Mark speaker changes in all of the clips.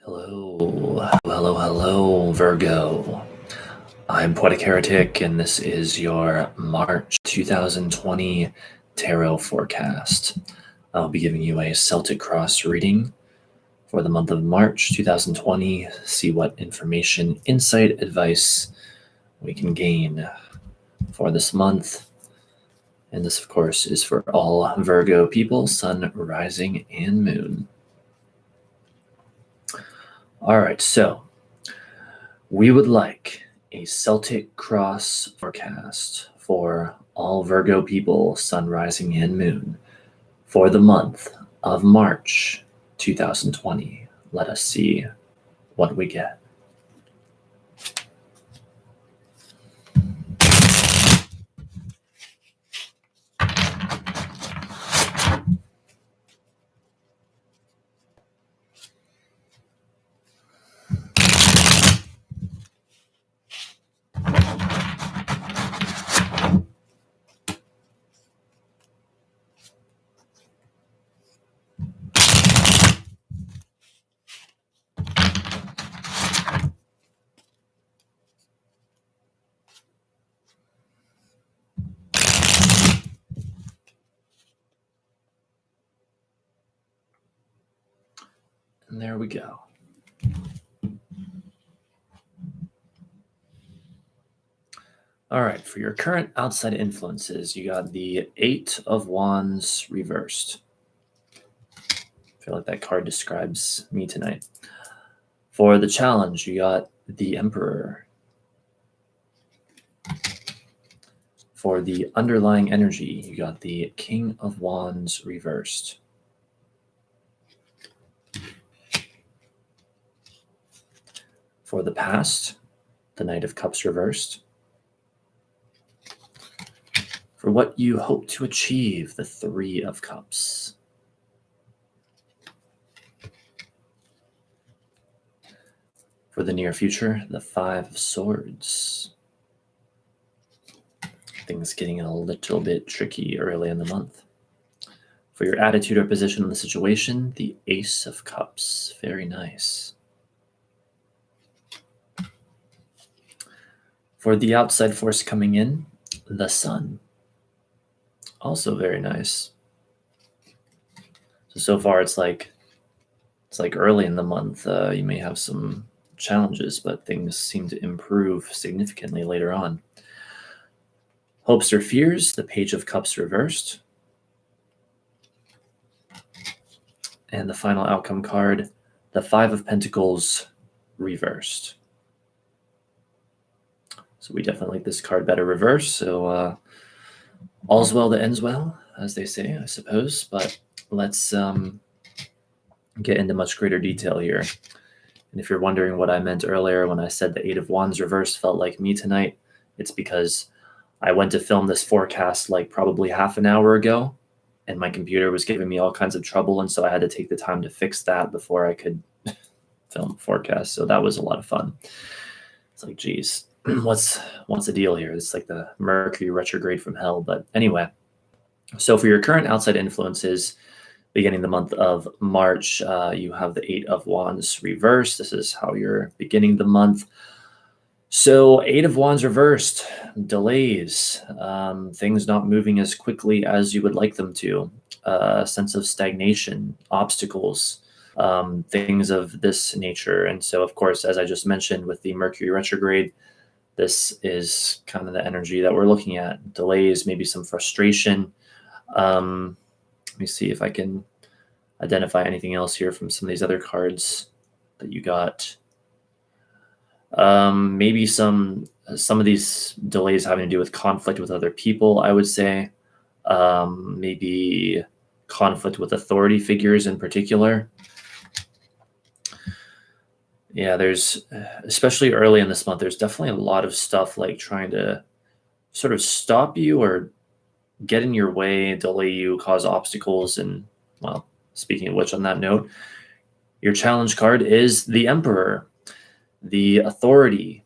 Speaker 1: Hello, Virgo. I'm Poetic Heretic, and this is your March 2020 tarot forecast. I'll be giving you a Celtic Cross reading for the month of March 2020. See what information, insight, advice we can gain for this month. And this, of course, is for all Virgo people, Sun, Rising, and Moon. All right, so we would like a Celtic Cross forecast for all Virgo people, Sun, Rising, and Moon for the month of March 2020. Let us see what we get. And there we go. All right, for your current outside influences, you got the Eight of Wands reversed. I feel like that card describes me tonight. For the challenge, you got the Emperor. For the underlying energy, you got the King of Wands reversed. For the past, the Knight of Cups reversed. For what you hope to achieve, the Three of Cups. For the near future, the Five of Swords. Things getting a little bit tricky early in the month. For your attitude or position on the situation, the Ace of Cups. Very nice. For the outside force coming in, the Sun. Also very nice. So far it's like early in the month. You may have some challenges, but things seem to improve significantly later on. Hopes or fears, the Page of Cups reversed. And the final outcome card, the Five of Pentacles reversed. So we definitely like this card better reversed. So all's well that ends well, as they say, I suppose. But let's get into much greater detail here. And if you're wondering what I meant earlier when I said the Eight of Wands reversed felt like me tonight, it's because I went to film this forecast like probably half an hour ago, and my computer was giving me all kinds of trouble, and so I had to take the time to fix that before I could film a forecast. So that was a lot of fun. It's like, geez, what's the deal here? It's like the Mercury retrograde from hell. But anyway, so for your current outside influences, beginning the month of March, you have the Eight of Wands reversed. This is how you're beginning the month. So Eight of Wands reversed, delays, things not moving as quickly as you would like them to, sense of stagnation, obstacles, things of this nature. And so, of course, as I just mentioned with the Mercury retrograde, this is kind of the energy that we're looking at. Delays, maybe some frustration. Let me see if I can identify anything else here from some of these other cards that you got. Maybe some of these delays having to do with conflict with other people, I would say. Maybe conflict with authority figures in particular. Yeah, there's, especially early in this month, there's definitely a lot of stuff like trying to sort of stop you or get in your way, delay you, cause obstacles. And, well, speaking of which, on that note, your challenge card is the Emperor, the authority.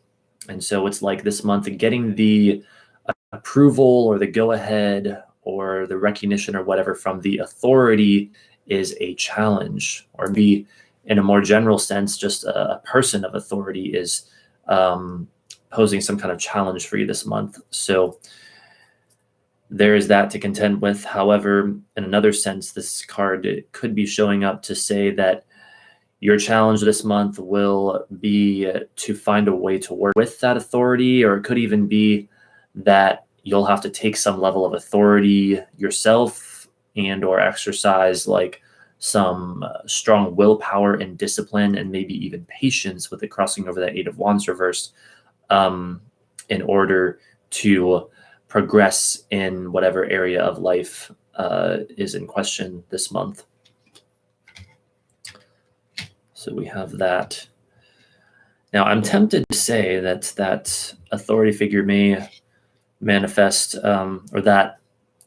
Speaker 1: And so it's like this month getting the approval or the go-ahead or the recognition or whatever from the authority is a challenge, or maybe in a more general sense, just a person of authority is posing some kind of challenge for you this month. So there is that to contend with. However, in another sense, this card could be showing up to say that your challenge this month will be to find a way to work with that authority, or it could even be that you'll have to take some level of authority yourself and or exercise like some strong willpower and discipline and maybe even patience with it crossing over that Eight of Wands reversed in order to progress in whatever area of life is in question this month. So we have that. Now, I'm tempted to say that that authority figure may manifest, or that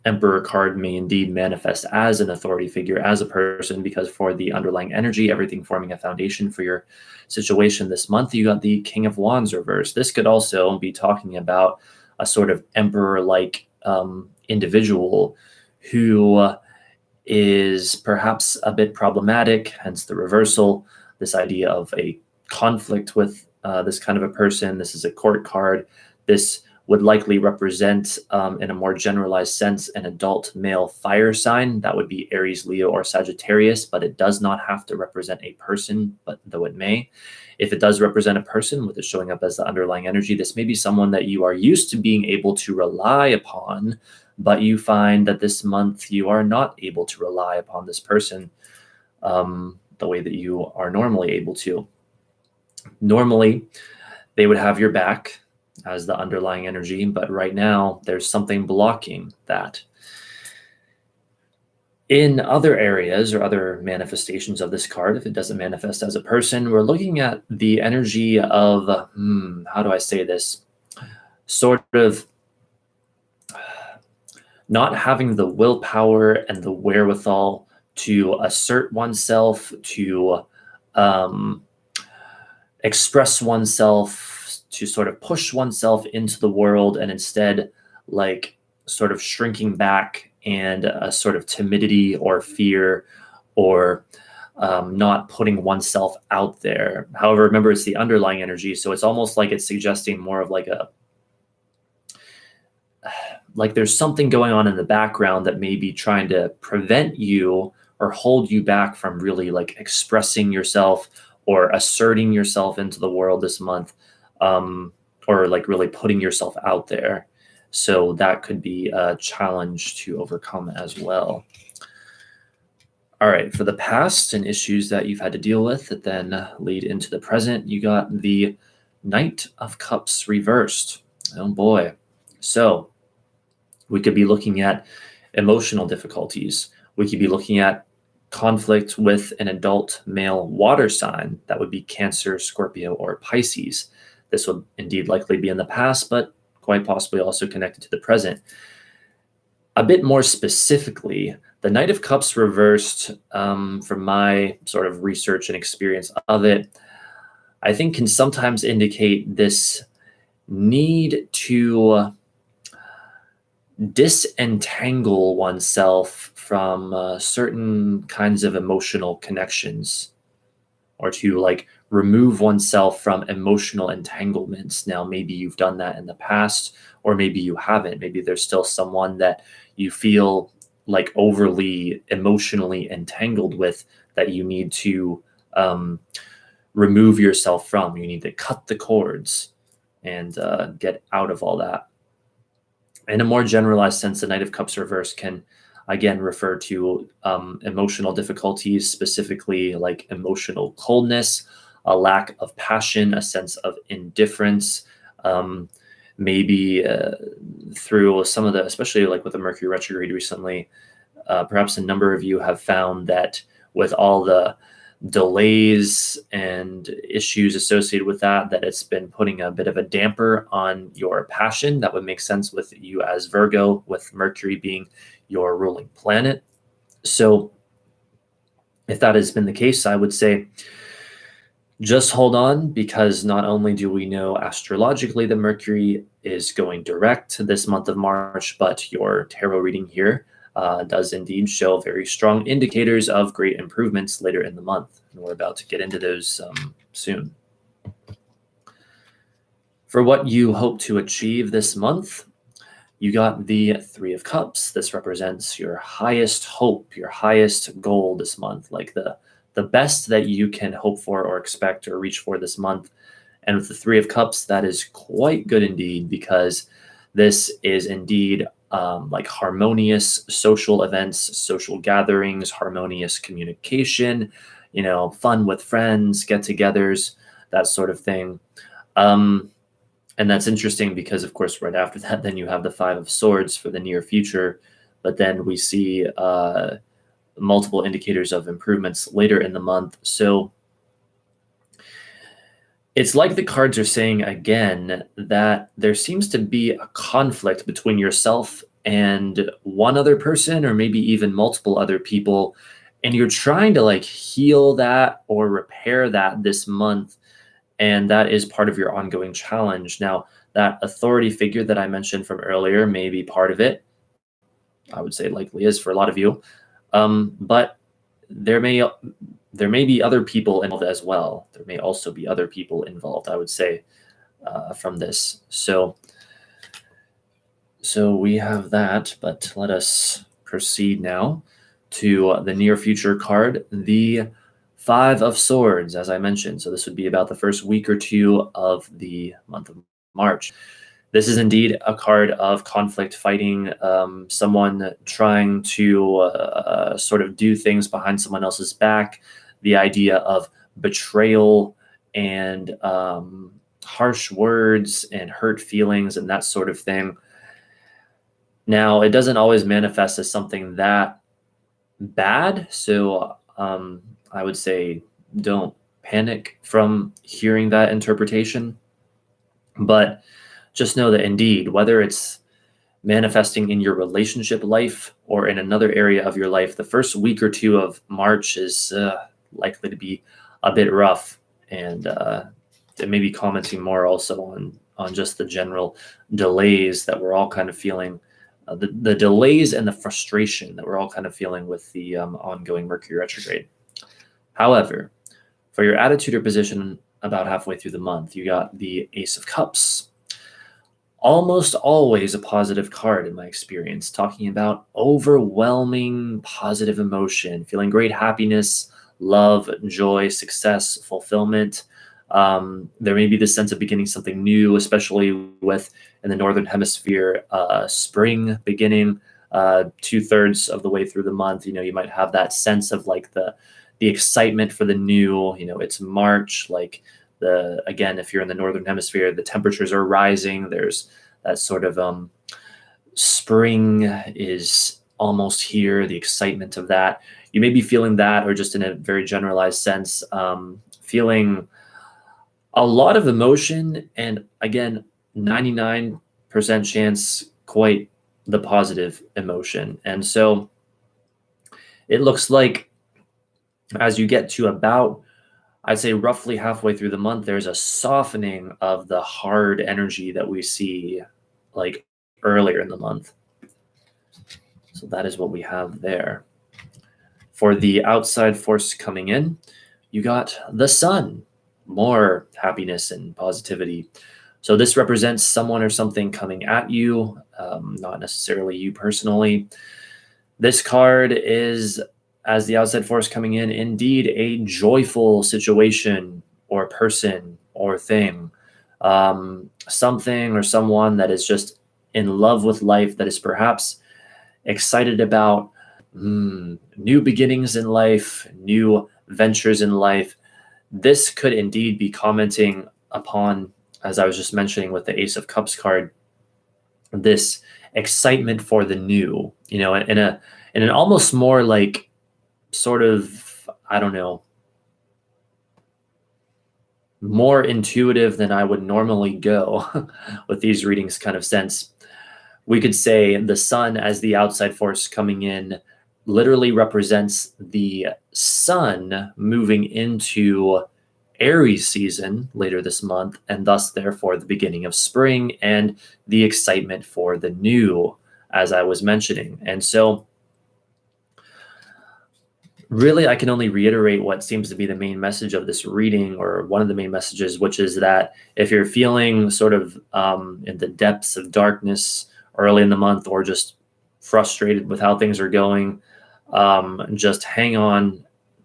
Speaker 1: Emperor card may indeed manifest as an authority figure, as a person, because for the underlying energy, everything forming a foundation for your situation this month, you got the King of Wands reverse. This could also be talking about a sort of emperor-like individual who is perhaps a bit problematic, hence the reversal, this idea of a conflict with this kind of a person. This is a court card. This would likely represent, in a more generalized sense, an adult male fire sign. That would be Aries, Leo, or Sagittarius, but it does not have to represent a person, but though it may. If it does represent a person with it showing up as the underlying energy, this may be someone that you are used to being able to rely upon, but you find that this month you are not able to rely upon this person the way that you are normally able to. Normally, they would have your back as the underlying energy, but right now there's something blocking that. In other areas or other manifestations of this card, if it doesn't manifest as a person, we're looking at the energy of, how do I say this? Sort of not having the willpower and the wherewithal to assert oneself, to express oneself, to sort of push oneself into the world, and instead like sort of shrinking back and a sort of timidity or fear or not putting oneself out there. However, remember, it's the underlying energy. So it's almost like it's suggesting more of like there's something going on in the background that may be trying to prevent you or hold you back from really like expressing yourself or asserting yourself into the world this month, or like really putting yourself out there. So that could be a challenge to overcome as well. All right, for the past and issues that you've had to deal with that then lead into the present, you got the Knight of Cups reversed. Oh boy. So we could be looking at emotional difficulties. We could be looking at conflict with an adult male water sign. That would be Cancer, Scorpio, or Pisces. This would indeed likely be in the past, but quite possibly also connected to the present. A bit more specifically, the Knight of Cups reversed, from my sort of research and experience of it, I think can sometimes indicate this need to disentangle oneself from certain kinds of emotional connections, or to like remove oneself from emotional entanglements. Now, maybe you've done that in the past, or maybe you haven't. Maybe there's still someone that you feel like overly emotionally entangled with that you need to remove yourself from. You need to cut the cords and get out of all that. In a more generalized sense, the Knight of Cups reverse can again refer to emotional difficulties, specifically like emotional coldness, a lack of passion, a sense of indifference, maybe through some of the, especially like with the Mercury retrograde recently, perhaps a number of you have found that with all the delays and issues associated with that it's been putting a bit of a damper on your passion. That would make sense with you as Virgo, with Mercury being your ruling planet. So if that has been the case, I would say just hold on, because not only do we know astrologically that Mercury is going direct this month of March, but your tarot reading here does indeed show very strong indicators of great improvements later in the month. And we're about to get into those soon. For what you hope to achieve this month, you got the Three of Cups. This represents your highest hope, your highest goal this month, like the best that you can hope for or expect or reach for this month. And with the Three of Cups, that is quite good indeed, because this is indeed like harmonious social events, social gatherings, harmonious communication, fun with friends, get-togethers, that sort of thing. And that's interesting because, of course, right after that, then you have the Five of Swords for the near future. But then we see multiple indicators of improvements later in the month. So it's like the cards are saying again that there seems to be a conflict between yourself and one other person, or maybe even multiple other people. And you're trying to like heal that or repair that this month. And that is part of your ongoing challenge. Now, that authority figure that I mentioned from earlier may be part of it. I would say likely is for a lot of you. But there may be other people involved as well. There may also be other people involved, I would say, from this. So we have that, but let us proceed now to the near future card, the Five of Swords, as I mentioned. So this would be about the first week or two of the month of March. This is indeed a card of conflict, fighting, someone trying to sort of do things behind someone else's back, the idea of betrayal and harsh words and hurt feelings and that sort of thing. Now, it doesn't always manifest as something that bad, so I would say don't panic from hearing that interpretation, but just know that indeed, whether it's manifesting in your relationship life or in another area of your life, the first week or two of March is likely to be a bit rough, and they may be commenting more also on just the general delays that we're all kind of feeling, the delays and the frustration that we're all kind of feeling with the ongoing Mercury retrograde. However, for your attitude or position about halfway through the month, you got the Ace of Cups. Almost always a positive card in my experience, talking about overwhelming positive emotion, feeling great happiness, love, joy, success, fulfillment. There may be this sense of beginning something new, especially with in the Northern Hemisphere, spring beginning 2/3 of the way through the month. You might have that sense of like the excitement for the new. It's March, like again, if you're in the Northern Hemisphere, the temperatures are rising. There's that sort of spring is almost here, the excitement of that. You may be feeling that, or just in a very generalized sense, feeling a lot of emotion, and again, 99% chance quite the positive emotion. And so it looks like as you get to about, I'd say roughly halfway through the month, there's a softening of the hard energy that we see like earlier in the month. So that is what we have there. For the outside force coming in, you got the Sun, more happiness and positivity. So this represents someone or something coming at you, not necessarily you personally. This card is, as the outside force coming in, indeed a joyful situation or person or thing, something or someone that is just in love with life, that is perhaps excited about new beginnings in life, new ventures in life. This could indeed be commenting upon, as I was just mentioning with the Ace of Cups card, this excitement for the new, in an almost more like sort of, I don't know, more intuitive than I would normally go with these readings kind of sense. We could say the Sun as the outside force coming in literally represents the Sun moving into Aries season later this month, and thus therefore the beginning of spring and the excitement for the new, as I was mentioning. And so really, I can only reiterate what seems to be the main message of this reading, or one of the main messages, which is that if you're feeling sort of in the depths of darkness early in the month, or just frustrated with how things are going, just hang on.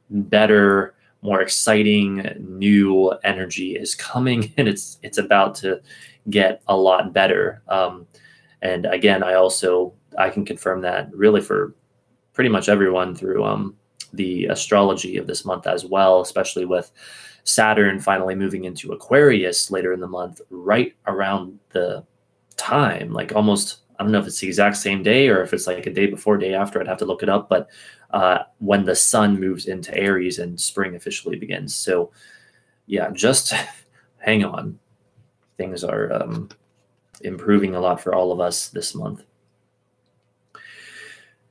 Speaker 1: Better, more exciting, new energy is coming, and it's about to get a lot better. And again, I can confirm that really for pretty much everyone through the astrology of this month as well, especially with Saturn finally moving into Aquarius later in the month, right around the time, like almost, I don't know if it's the exact same day or if it's like a day before, day after. I'd have to look it up, but when the sun moves into Aries and spring officially begins. So yeah, just hang on. Things are improving a lot for all of us this month.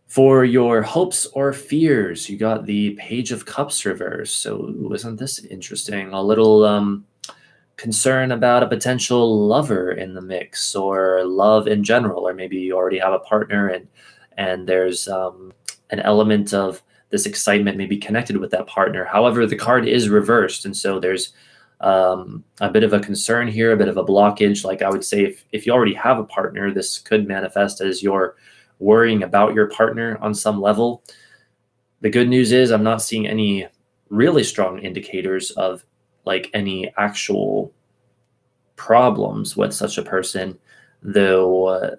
Speaker 1: For your hopes or fears, you got the Page of Cups reverse. So isn't this interesting? A little concern about a potential lover in the mix, or love in general, or maybe you already have a partner, and there's an element of this excitement maybe connected with that partner. However, the card is reversed, and so there's a bit of a concern here, a bit of a blockage. Like I would say, if you already have a partner, this could manifest as you're worrying about your partner on some level. The good news is I'm not seeing any really strong indicators of like any actual problems with such a person, though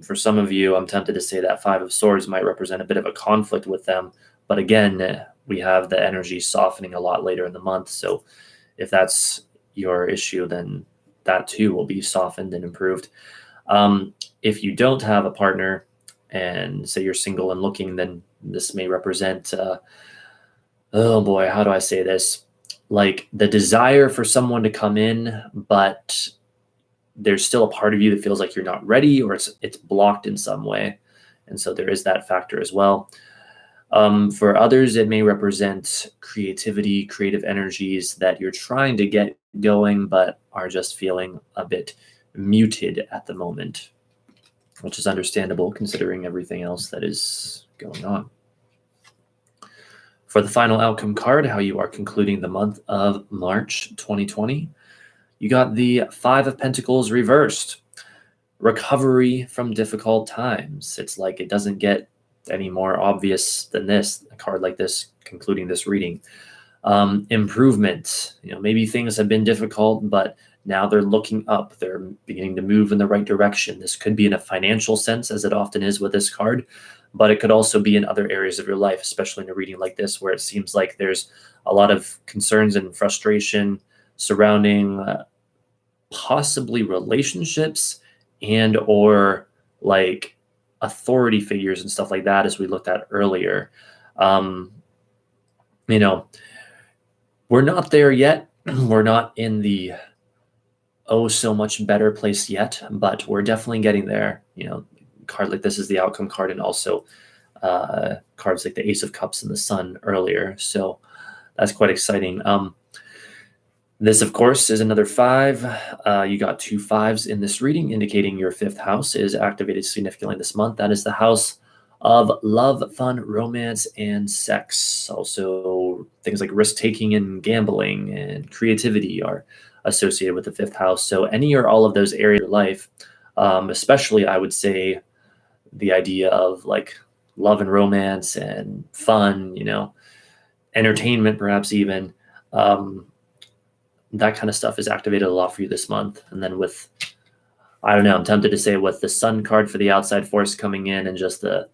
Speaker 1: for some of you, I'm tempted to say that Five of Swords might represent a bit of a conflict with them. But again, we have the energy softening a lot later in the month. So if that's your issue, then that too will be softened and improved. If you don't have a partner and say you're single and looking, then this may represent, oh boy, how do I say this? Like the desire for someone to come in, but there's still a part of you that feels like you're not ready, or it's blocked in some way. And so there is that factor as well. For others, it may represent creativity, creative energies that you're trying to get going, but are just feeling a bit muted at the moment, which is understandable considering everything else that is going on. For the final outcome card, how you are concluding the month of March 2020, you got the Five of Pentacles reversed. Recovery from difficult times. It's like it doesn't get any more obvious than this, a card like this concluding this reading. Improvement. Maybe things have been difficult, but now they're looking up. They're beginning to move in the right direction. This could be in a financial sense, as it often is with this card, but it could also be in other areas of your life, especially in a reading like this, where it seems like there's a lot of concerns and frustration surrounding possibly relationships and or like authority figures and stuff like that, as we looked at earlier. We're not there yet. We're not in the so much better place yet, but we're definitely getting there. Card like this is the outcome card, and also cards like the Ace of Cups and the Sun earlier. So that's quite exciting. This, of course, is another 5. You got 2 5s in this reading, indicating your 5th house is activated significantly this month. That is the house of love, fun, romance, and sex. Also, things like risk-taking and gambling and creativity are associated with the 5th house. So any or all of those areas of life, especially I would say the idea of like love and romance and fun, entertainment, perhaps even, that kind of stuff is activated a lot for you this month. And then with, I don't know, I'm tempted to say with the Sun card for the outside force coming in, and just the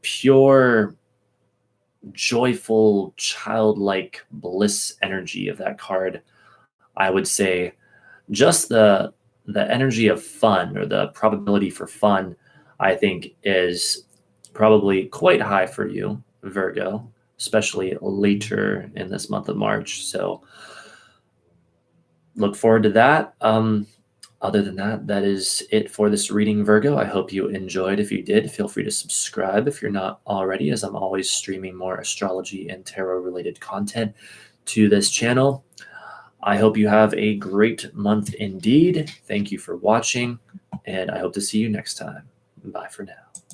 Speaker 1: pure, joyful, childlike bliss energy of that card, I would say just the energy of fun, or the probability for fun, I think is probably quite high for you, Virgo, especially later in this month of March. So look forward to that. Other than that, that is it for this reading, Virgo. I hope you enjoyed. If you did, feel free to subscribe if you're not already, as I'm always streaming more astrology and tarot related content to this channel. I hope you have a great month indeed. Thank you for watching, and I hope to see you next time. Bye for now.